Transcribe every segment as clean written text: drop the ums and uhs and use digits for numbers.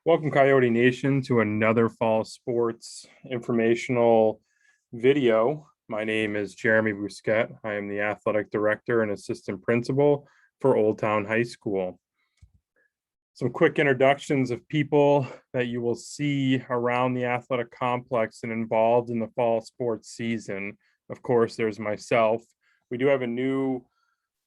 Welcome, Coyote Nation, to another fall sports informational video. My name is Jeremy Bousquet. I am the athletic director and assistant principal for Old Town High School. Some quick introductions of people that you will see around the athletic complex and involved in the fall sports season. Of course, there's myself. We do have a new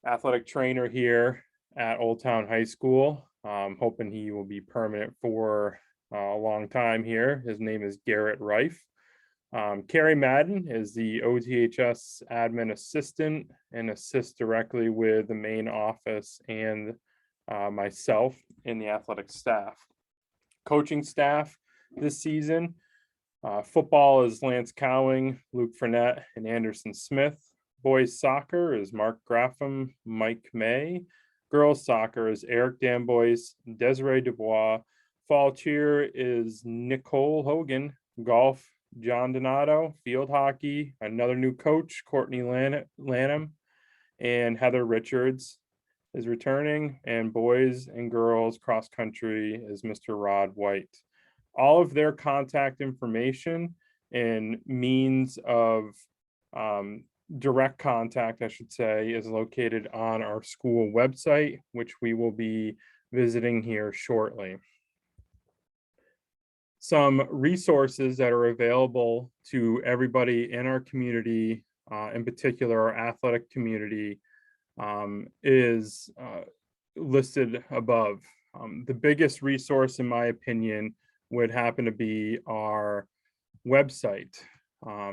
athletic trainer here at Old Town High School. Hoping he will be permanent for a long time here. His name is Garrett Reif. Carrie Madden is the OTHS admin assistant and assists directly with the main office and myself in the athletic staff. Coaching staff this season, football is Lance Cowing, Luke Fournette, and Anderson Smith. Boys soccer is Mark Graffam, Mike May. Girls soccer is Eric Dambois, Desiree Dubois. Fall cheer is Nicole Hogan. Golf, John Donato. Field hockey, another new coach, Courtney Lanham. And Heather Richards is returning. And boys and girls cross country is Mr. Rod White. All of their contact information and means of direct contact, I should say, is located on our school website, which we will be visiting here shortly. Some resources that are available to everybody in our community, in particular our athletic community, is listed above. The biggest resource, in my opinion, would happen to be our website.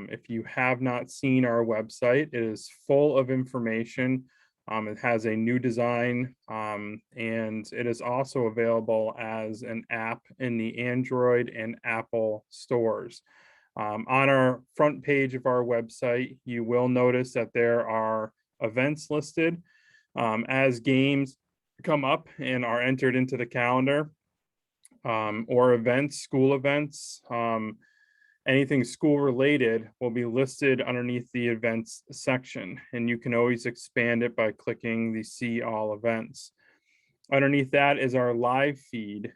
If you have not seen our website, it is full of information. It has a new design, and it is also available as an app in the Android and Apple stores. On our front page of our website, you will notice that there are events listed. As games come up and are entered into the calendar, or events, school events, anything school related will be listed underneath the events section, and you can always expand it by clicking the see all events. Underneath that is our live feed.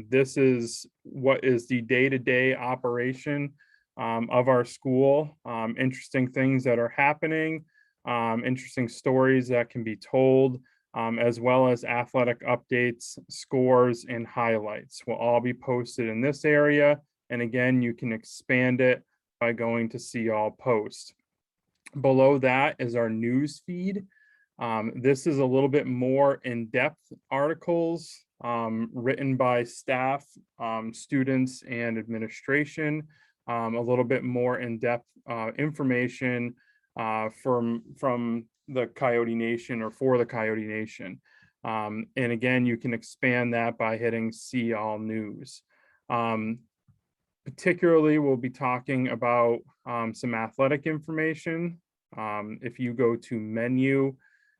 This is what is the day-to-day operation of our school. Interesting things that are happening, interesting stories that can be told, as well as athletic updates, scores, and highlights will all be posted in this area. And again, you can expand it by going to see all posts. Below that is our news feed. This is a little bit more in-depth articles written by staff, students, and administration. A little bit more in-depth information from the Coyote Nation or for the Coyote Nation. And again, you can expand that by hitting see all news. Particularly, we'll be talking about some athletic information. If you go to menu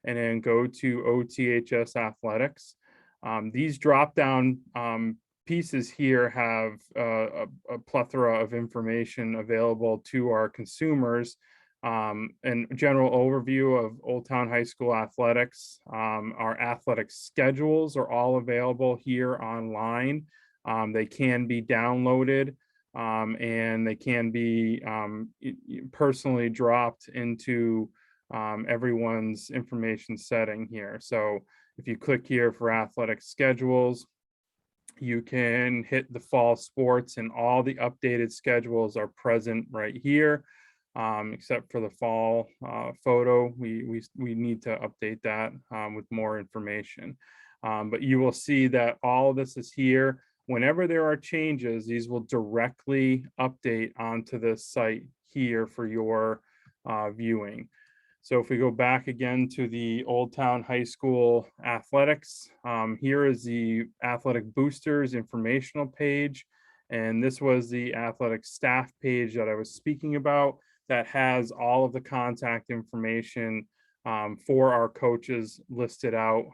and then go to OTHS athletics, these drop-down pieces here have a plethora of information available to our consumers. And general overview of Old Town High School athletics. Our athletic schedules are all available here online. They can be downloaded. And they can be personally dropped into everyone's information setting here. So if you click here for athletic schedules, you can hit the fall sports, and all the updated schedules are present right here, except for the fall photo. We need to update that with more information. But you will see that all of this is here. Whenever there are changes, these will directly update onto the site here for your viewing. So if we go back again to the Old Town High School athletics, here is the athletic boosters informational page. And this was the athletic staff page that I was speaking about that has all of the contact information for our coaches listed out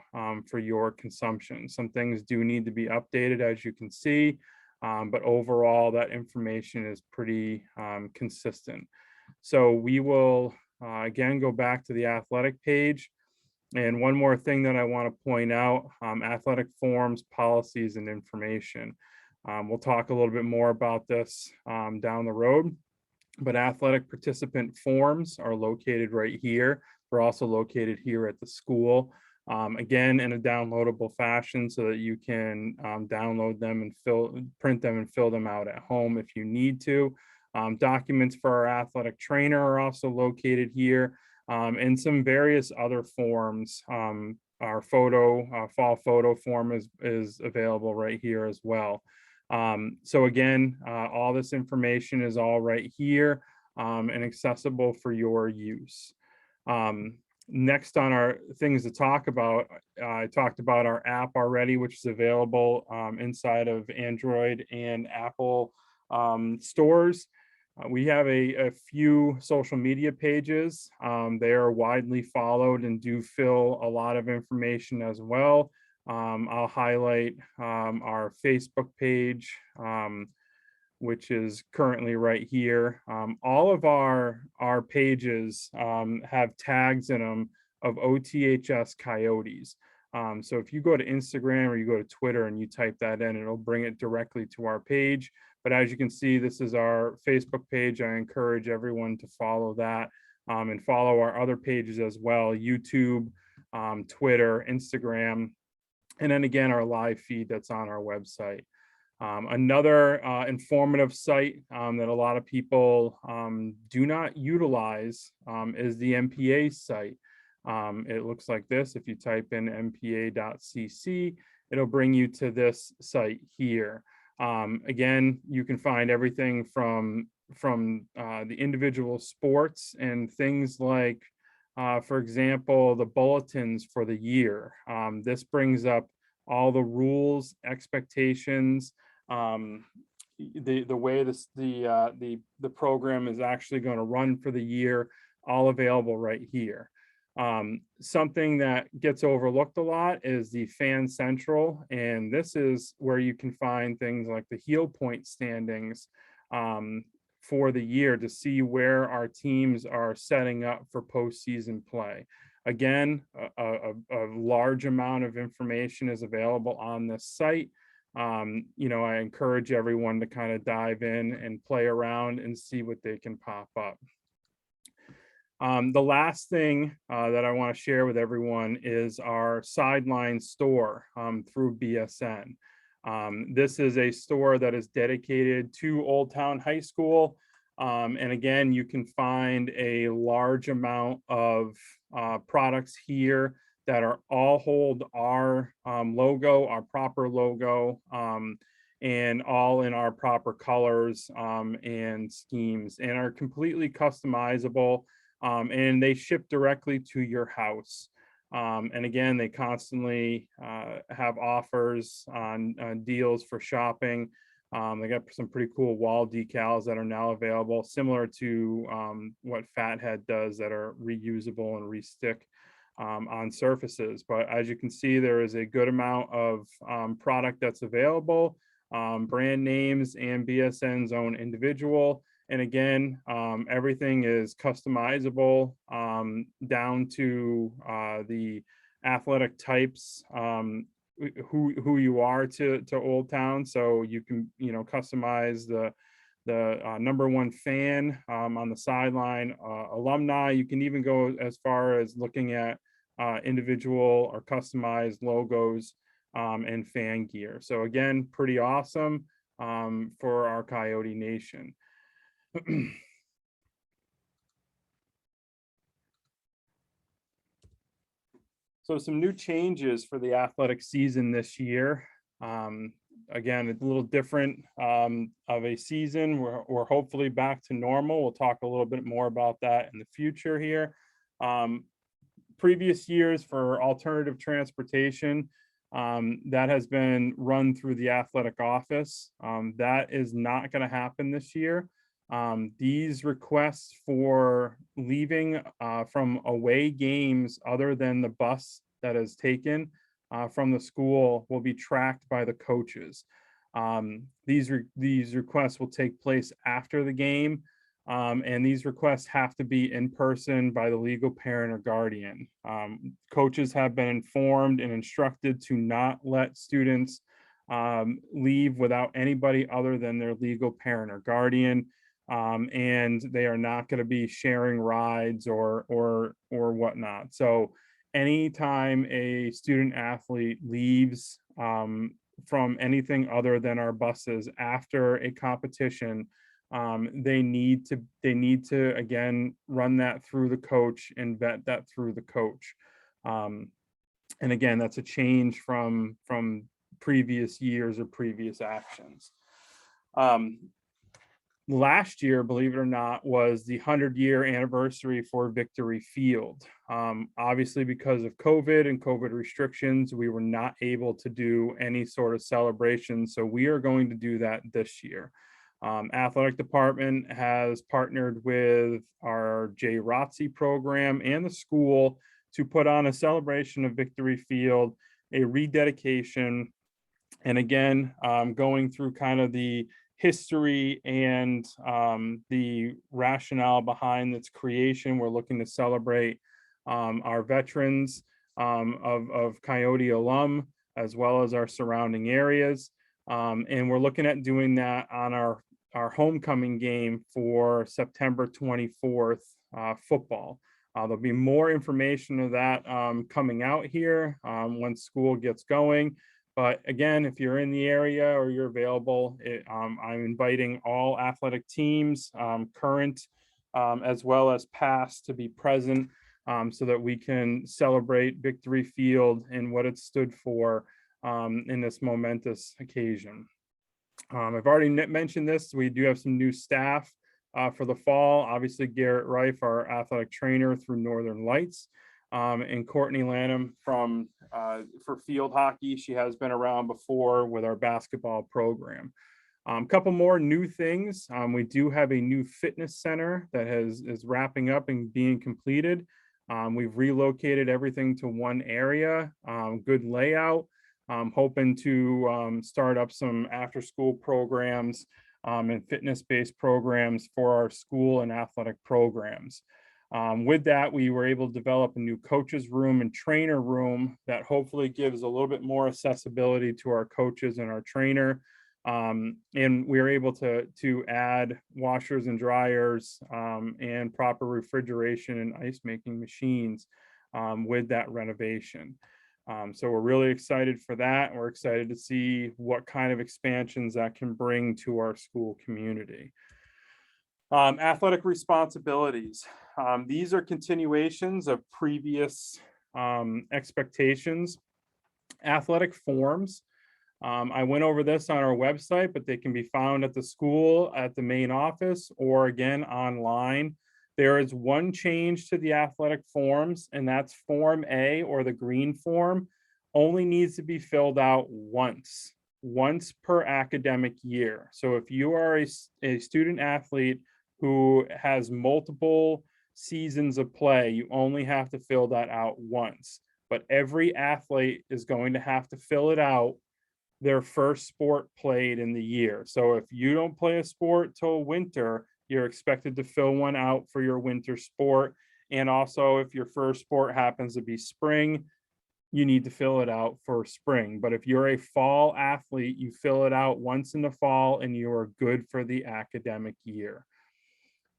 for your consumption. Some things do need to be updated, as you can see, but overall that information is pretty consistent. So we will again go back to the athletic page. And one more thing that I want to point out, athletic forms, policies, and information. We'll talk a little bit more about this down the road, but athletic participant forms are located right here. They're also located here at the school. Again, in a downloadable fashion so that you can download them and print them and fill them out at home if you need to. Documents for our athletic trainer are also located here, and some various other forms. Our fall photo form is available right here as well. So again, all this information is all right here and accessible for your use. Next on our things to talk about, I talked about our app already, which is available inside of Android and Apple stores. We have a few social media pages. They are widely followed and do fill a lot of information as well. I'll highlight our Facebook page, which is currently right here. All of our pages have tags in them of OTHS Coyotes. So if you go to Instagram or you go to Twitter and you type that in, it'll bring it directly to our page. But as you can see, this is our Facebook page. I encourage everyone to follow that and follow our other pages as well: YouTube, Twitter, Instagram, and then again, our live feed that's on our website. Another informative site that a lot of people do not utilize is the MPA site. It looks like this. If you type in mpa.cc, it'll bring you to this site here. Again, you can find everything from the individual sports and things like, for example, the bulletins for the year. This brings up all the rules, expectations, the way the program is actually going to run for the year, all available right here. Something that gets overlooked a lot is the Fan Central, and this is where you can find things like the heel point standings for the year to see where our teams are setting up for postseason play. Again, a large amount of information is available on this site. You know, I encourage everyone to kind of dive in and play around and see what they can pop up. The last thing that I want to share with everyone is our sideline store through BSN. This is a store that is dedicated to Old Town High School. And again, you can find a large amount of products here that are all hold our logo, our proper logo, and all in our proper colors and schemes, and are completely customizable. And they ship directly to your house. And again, they constantly have offers on deals for shopping. They got some pretty cool wall decals that are now available, similar to what Fathead does, that are reusable and restick on surfaces. But as you can see, there is a good amount of product that's available, brand names and BSN's own individual. And again, everything is customizable down to the athletic types, who you are to Old Town. So you can, you know, customize the number one fan on the sideline, alumni. You can even go as far as looking at individual or customized logos and fan gear. So again, pretty awesome for our Coyote Nation. So some new changes for the athletic season this year. Again, it's a little different of a season. We're hopefully back to normal. We'll talk a little bit more about that in the future here. Previous years for alternative transportation, that has been run through the athletic office. That is not going to happen this year. These requests for leaving from away games other than the bus that is taken from the school will be tracked by the coaches. These requests will take place after the game, and these requests have to be in person by the legal parent or guardian. Coaches have been informed and instructed to not let students leave without anybody other than their legal parent or guardian. And they are not going to be sharing rides or whatnot. So anytime a student athlete leaves from anything other than our buses after a competition, they need to again run that through the coach and vet that through the coach. Um, and again, that's a change from previous years or previous actions. Um, Last year, believe it or not, was the 100-year anniversary for Victory Field. Obviously, because of COVID and COVID restrictions, we were not able to do any sort of celebration. So we are going to do that this year. Athletic department has partnered with our JROTC program and the school to put on a celebration of Victory Field, a rededication, and again, going through kind of the history and the rationale behind its creation. We're looking to celebrate our veterans of Coyote alum, as well as our surrounding areas. And we're looking at doing that on our homecoming game for September 24th football. There'll be more information of that coming out here once school gets going. But again, if you're in the area or you're available, I'm inviting all athletic teams, current as well as past, to be present so that we can celebrate Victory Field and what it stood for in this momentous occasion. I've already mentioned this. We do have some new staff for the fall. Obviously, Garrett Reif, our athletic trainer through Northern Lights. And Courtney Lanham for field hockey. She has been around before with our basketball program. A couple more new things. We do have a new fitness center that is wrapping up and being completed. We've relocated everything to one area, good layout. Hoping to start up some after-school programs and fitness-based programs for our school and athletic programs. With that, we were able to develop a new coaches room and trainer room that hopefully gives a little bit more accessibility to our coaches and our trainer. And we were able to add washers and dryers and proper refrigeration and ice making machines with that renovation. So we're really excited for that. We're excited to see what kind of expansions that can bring to our school community. Athletic responsibilities. These are continuations of previous expectations. Athletic forms. I went over this on our website, but they can be found at the school, at the main office, or again online. There is one change to the athletic forms, and that's Form A, or the green form, only needs to be filled out once per academic year. So if you are a student athlete who has multiple seasons of play, you only have to fill that out once. But every athlete is going to have to fill it out their first sport played in the year. So if you don't play a sport till winter, you're expected to fill one out for your winter sport. And also, if your first sport happens to be spring, you need to fill it out for spring. But if you're a fall athlete, you fill it out once in the fall and you are good for the academic year.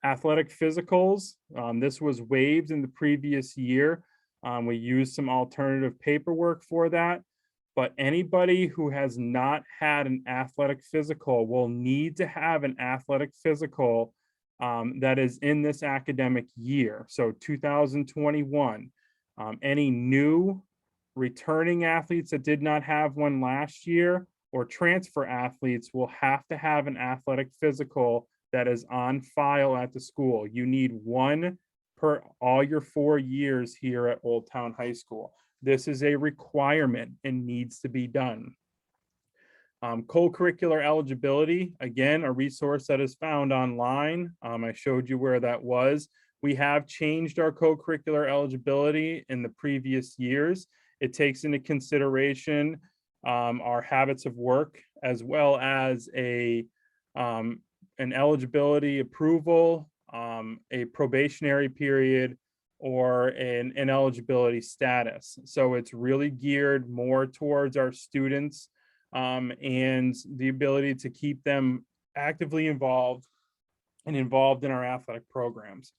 Athletic physicals, this was waived in the previous year. We used some alternative paperwork for that. But anybody who has not had an athletic physical will need to have an athletic physical that is in this academic year. So 2021, any new returning athletes that did not have one last year or transfer athletes will have to have an athletic physical that is on file at the school. You need one per all your 4 years here at Old Town High School. This is a requirement and needs to be done. Co-curricular eligibility, again, a resource that is found online. I showed you where that was. We have changed our co-curricular eligibility in the previous years. It takes into consideration our habits of work, as well as an eligibility approval, a probationary period, or an eligibility status. So it's really geared more towards our students and the ability to keep them actively involved in our athletic programs.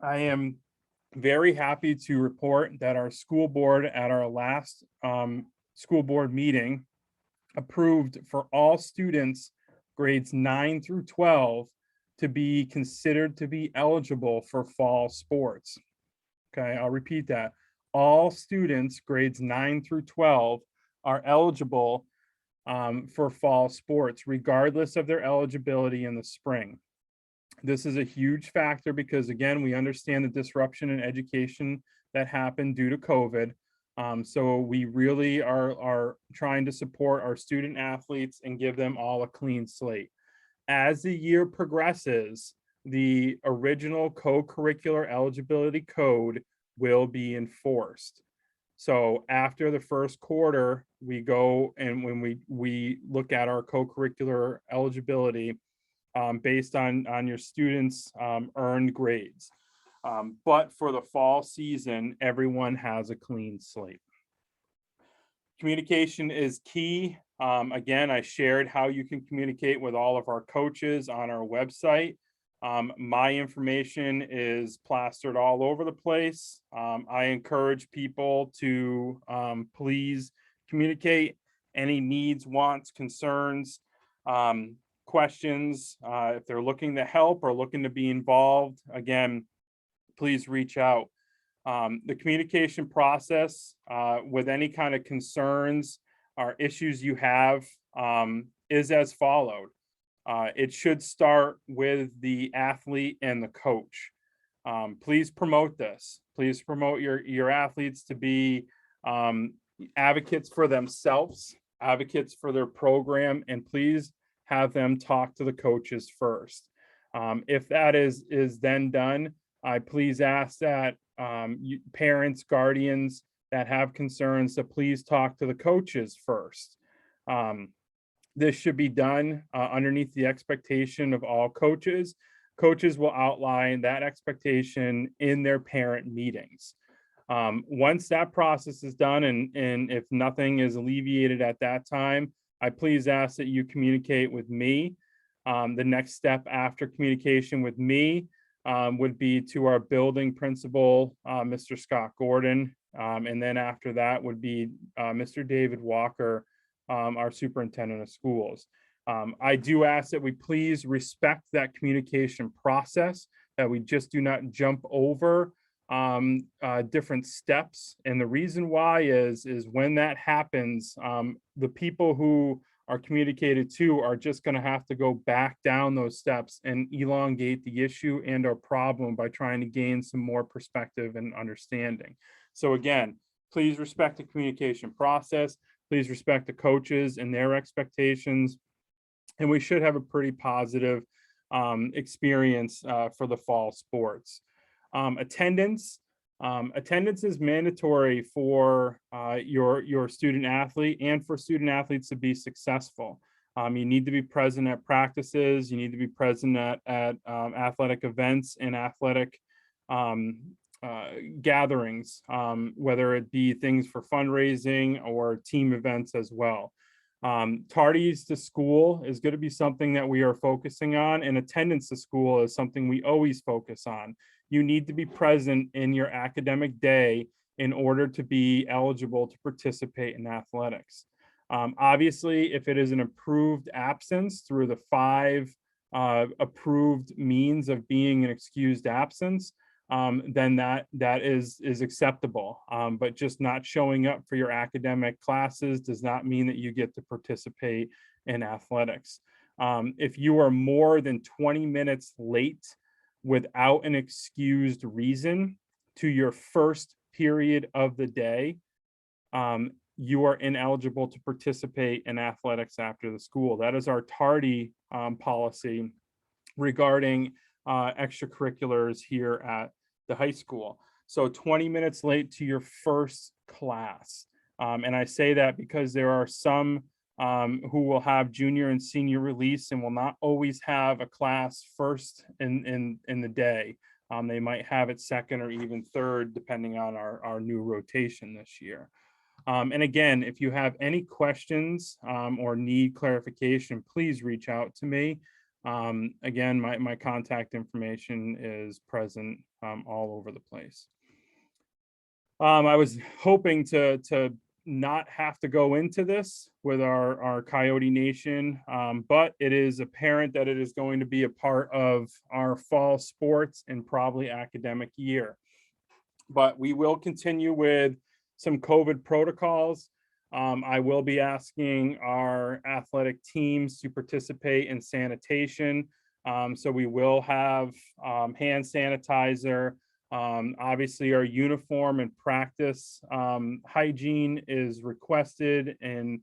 I am very happy to report that our school board at our last school board meeting approved for all students grades 9 through 12 to be considered to be eligible for fall sports. Okay, I'll repeat that. All students grades 9 through 12 are eligible for fall sports, regardless of their eligibility in the spring. This is a huge factor because, again, we understand the disruption in education that happened due to COVID. So we really are trying to support our student athletes and give them all a clean slate. As the year progresses, the original co-curricular eligibility code will be enforced. So after the first quarter, we go and when we look at our co-curricular eligibility based on your students' earned grades. But for the fall season, everyone has a clean slate. Communication is key. Again, I shared how you can communicate with all of our coaches on our website. My information is plastered all over the place. I encourage people to please communicate any needs, wants, concerns, questions. If they're looking to help or looking to be involved, again, please reach out. The communication process with any kind of concerns or issues you have is as followed. It should start with the athlete and the coach. Please promote this. Please promote your athletes to be advocates for themselves, advocates for their program, and please have them talk to the coaches first. If that is then done, I please ask that parents, guardians that have concerns to please talk to the coaches first. This should be done underneath the expectation of all coaches. Coaches will outline that expectation in their parent meetings. Once that process is done and if nothing is alleviated at that time, I please ask that you communicate with me. The next step after communication with me would be to our building principal, Mr. Scott Gordon. And then after that would be Mr. David Walker, our superintendent of schools. I do ask that we please respect that communication process, that we just do not jump over different steps. And the reason why is when that happens, the people who are communicated to are just going to have to go back down those steps and elongate the issue and our problem by trying to gain some more perspective and understanding. So again, please respect the communication process. Please respect the coaches and their expectations. And we should have a pretty positive experience for the fall sports. Attendance is mandatory for your student athlete and for student athletes to be successful. You need to be present at practices. You need to be present at athletic events and athletic gatherings, whether it be things for fundraising or team events as well. Tardies to school is going to be something that we are focusing on, and attendance to school is something we always focus on. You need to be present in your academic day in order to be eligible to participate in athletics. Obviously, if it is an approved absence through the 5 approved means of being an excused absence, then that is acceptable. But just not showing up for your academic classes does not mean that you get to participate in athletics. If you are more than 20 minutes late without an excused reason to your first period of the day, you are ineligible to participate in athletics after the school. That is our tardy policy regarding extracurriculars here at the high school. So 20 minutes late to your first class. And I say that because there are some who will have junior and senior release and will not always have a class first in the day. They might have it second or even third, depending on our new rotation this year. And again, if you have any questions or need clarification, please reach out to me. Again, my contact information is present all over the place. I was hoping to not have to go into this with our Coyote Nation, but it is apparent that it is going to be a part of our fall sports and probably academic year. But we will continue with some COVID protocols. I will be asking our athletic teams to participate in sanitation. So we will have hand sanitizer. Obviously, our uniform and practice hygiene is requested, and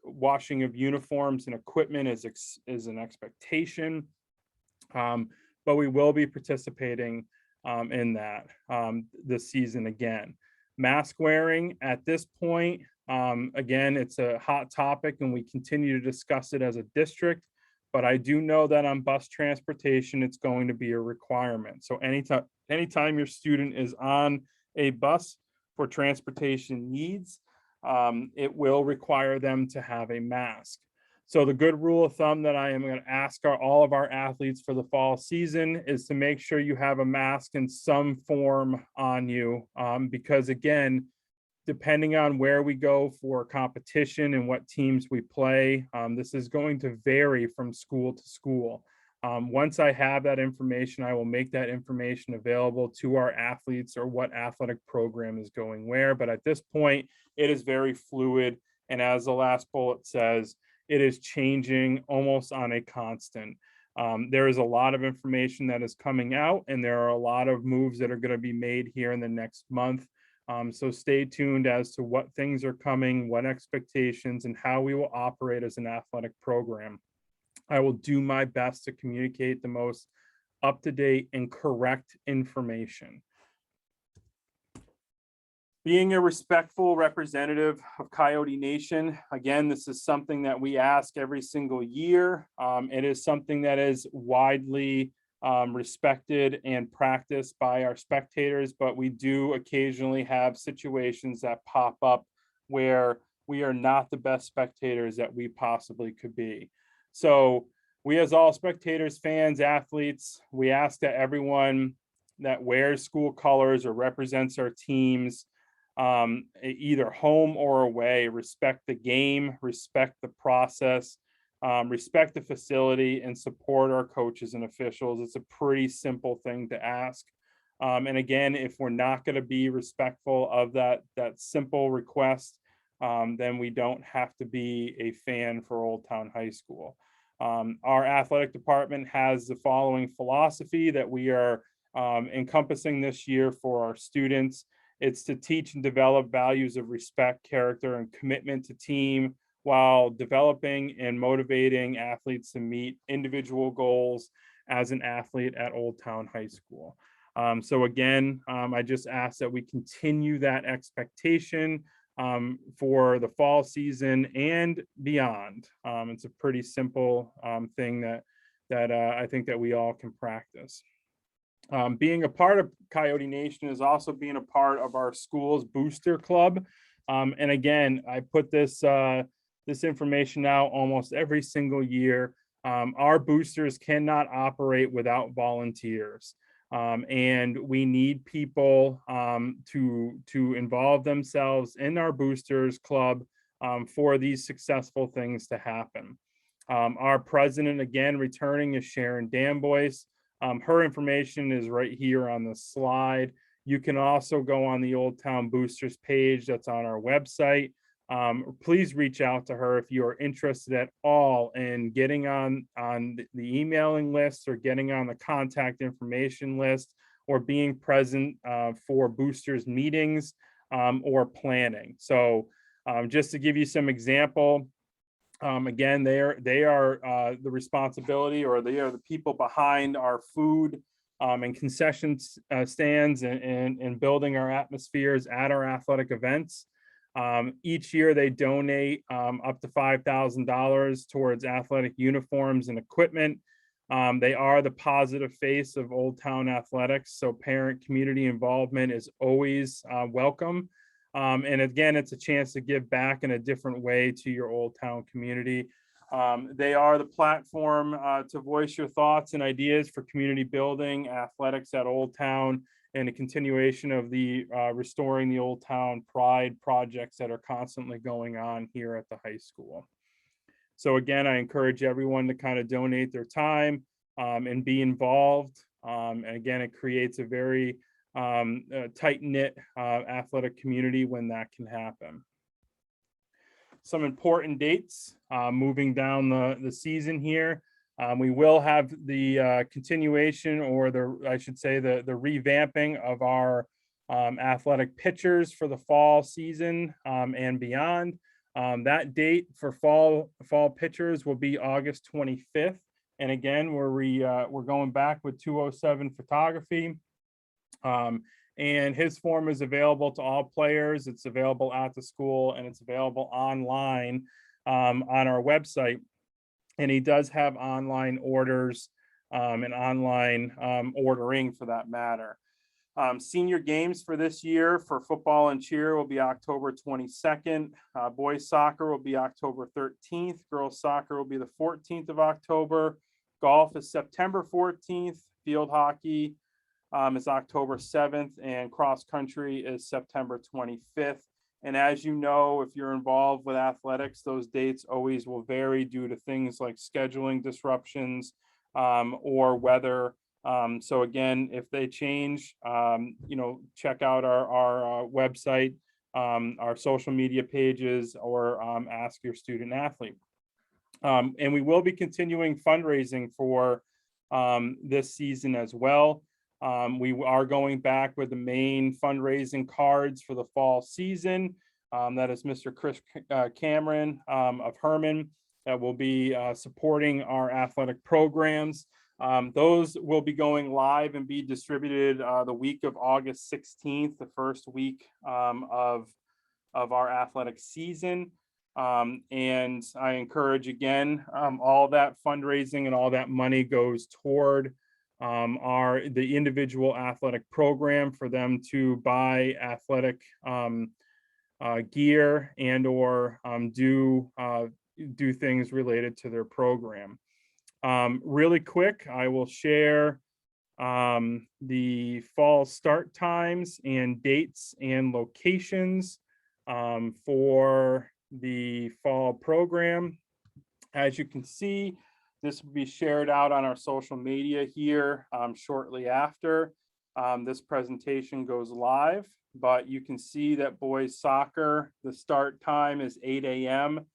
washing of uniforms and equipment is an expectation. But we will be participating in that this season again. Mask wearing at this point, again, it's a hot topic and we continue to discuss it as a district, but I do know that on bus transportation, it's going to be a requirement. So anytime your student is on a bus for transportation needs, it will require them to have a mask. So the good rule of thumb that I am going to ask all of our athletes for the fall season is to make sure you have a mask in some form on you, because again, depending on where we go for competition and what teams we play, this is going to vary from school to school. Once I have that information, I will make that information available to our athletes or what athletic program is going where. But at this point, it is very fluid. And as the last bullet says, it is changing almost on a constant. There is a lot of information that is coming out, and there are a lot of moves that are going to be made here in the next month. So stay tuned as to what things are coming, what expectations, and how we will operate as an athletic program. I will do my best to communicate the most up-to-date and correct information. Being a respectful representative of Coyote Nation, again, this is something that we ask every single year. It is something that is widely respected and practiced by our spectators, but we do occasionally have situations that pop up where we are not the best spectators that we possibly could be. So we, as all spectators, fans, athletes, we ask that everyone that wears school colors or represents our teams, either home or away, respect the game, respect the process, respect the facility, and support our coaches and officials. It's a pretty simple thing to ask. And again, if we're not going to be respectful of that simple request, then we don't have to be a fan for Old Town High School. Our athletic department has the following philosophy that we are encompassing this year for our students. It's to teach and develop values of respect, character, and commitment to team, while developing and motivating athletes to meet individual goals as an athlete at Old Town High School. So again, I just ask that we continue that expectation for the fall season and beyond. It's a pretty simple thing that I think that we all can practice. Being a part of Coyote Nation is also being a part of our school's booster club. And again, I put this information out almost every single year. Our boosters cannot operate without volunteers. And we need people to involve themselves in our boosters club for these successful things to happen. Our president, again, returning, is Sharon Danboyce. Her information is right here on the slide. You can also go on the Old Town Boosters page that's on our website. Please reach out to her if you are interested at all in getting on the emailing list or getting on the contact information list or being present for boosters meetings or planning. So just to give you some example, again, they are the responsibility, or they are the people behind our food and concession stands and building our atmospheres at our athletic events. Each year they donate up to $5,000 towards athletic uniforms and equipment. They are the positive face of Old Town athletics, so parent community involvement is always welcome. And again, it's a chance to give back in a different way to your Old Town community. They are the platform to voice your thoughts and ideas for community building, athletics at Old Town, and a continuation of the Restoring the Old Town Pride projects that are constantly going on here at the high school. So again, I encourage everyone to kind of donate their time and be involved. And again, it creates a very tight-knit athletic community when that can happen. Some important dates moving down the season here. We will have the continuation, or I should say the revamping of our athletic pitchers for the fall season and beyond. That date for fall pitchers will be August 25th. And again, we're going back with 207 photography. And his form is available to all players. It's available at the school, and it's available online on our website. And he does have online orders and online ordering for that matter. Senior games for this year for football and cheer will be October 22nd. Boys soccer will be October 13th. Girls soccer will be the 14th of October. Golf is September 14th. Field hockey is October 7th, and cross country is September 25th. And as you know, if you're involved with athletics, those dates always will vary due to things like scheduling disruptions or weather. So again, if they change, check out our website, our social media pages, or ask your student athlete. And we will be continuing fundraising for this season as well. We are going back with the main fundraising cards for the fall season. That is Mr. Chris Cameron of Herman, that will be supporting our athletic programs. Those will be going live and be distributed the week of August 16th, the first week of our athletic season. And I encourage, again, all that fundraising and all that money goes toward the individual athletic program for them to buy athletic gear and or do things related to their program. Really quick, I will share the fall start times and dates and locations for the fall program. As you can see, this will be shared out on our social media here shortly after this presentation goes live. But you can see that boys soccer, the start time is 8 a.m.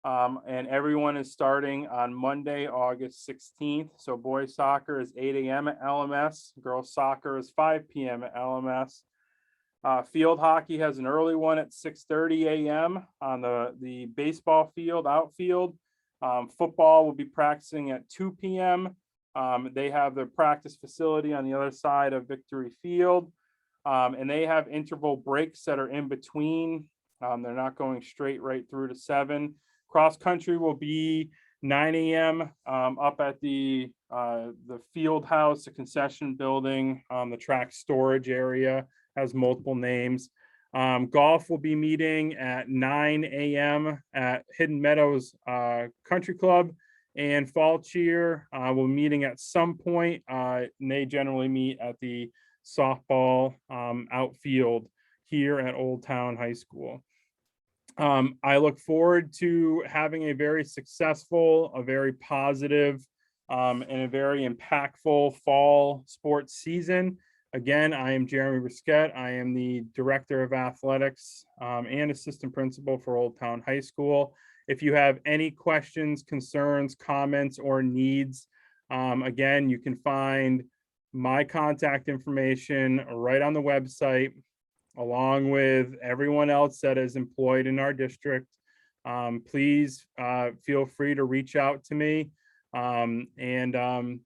And everyone is starting on Monday, August 16th. So boys soccer is 8 a.m. at LMS. Girls soccer is 5 p.m. at LMS. Field hockey has an early one at 6:30 a.m. on the baseball field, outfield. Football will be practicing at 2 p.m. They have their practice facility on the other side of Victory Field. And they have interval breaks that are in between. They're not going straight right through to 7. Cross country will be 9 a.m. Up at the field house, the concession building, the track storage area has multiple names. Golf will be meeting at 9 a.m. at Hidden Meadows Country Club, and fall cheer will be meeting at some point. And they generally meet at the softball outfield here at Old Town High School. I look forward to having a very successful, a very positive, and a very impactful fall sports season. Again, I am Jeremy Risquette. I am the Director of Athletics and Assistant Principal for Old Town High School. If you have any questions, concerns, comments, or needs, again, you can find my contact information right on the website, along with everyone else that is employed in our district. Please feel free to reach out to me and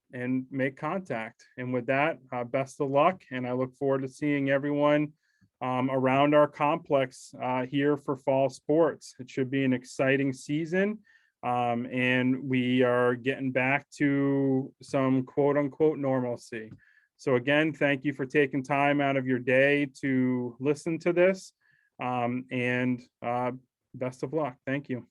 make contact. And with that, best of luck. And I look forward to seeing everyone around our complex here for fall sports. It should be an exciting season. And we are getting back to some quote unquote normalcy. So again, thank you for taking time out of your day to listen to this. And best of luck. Thank you.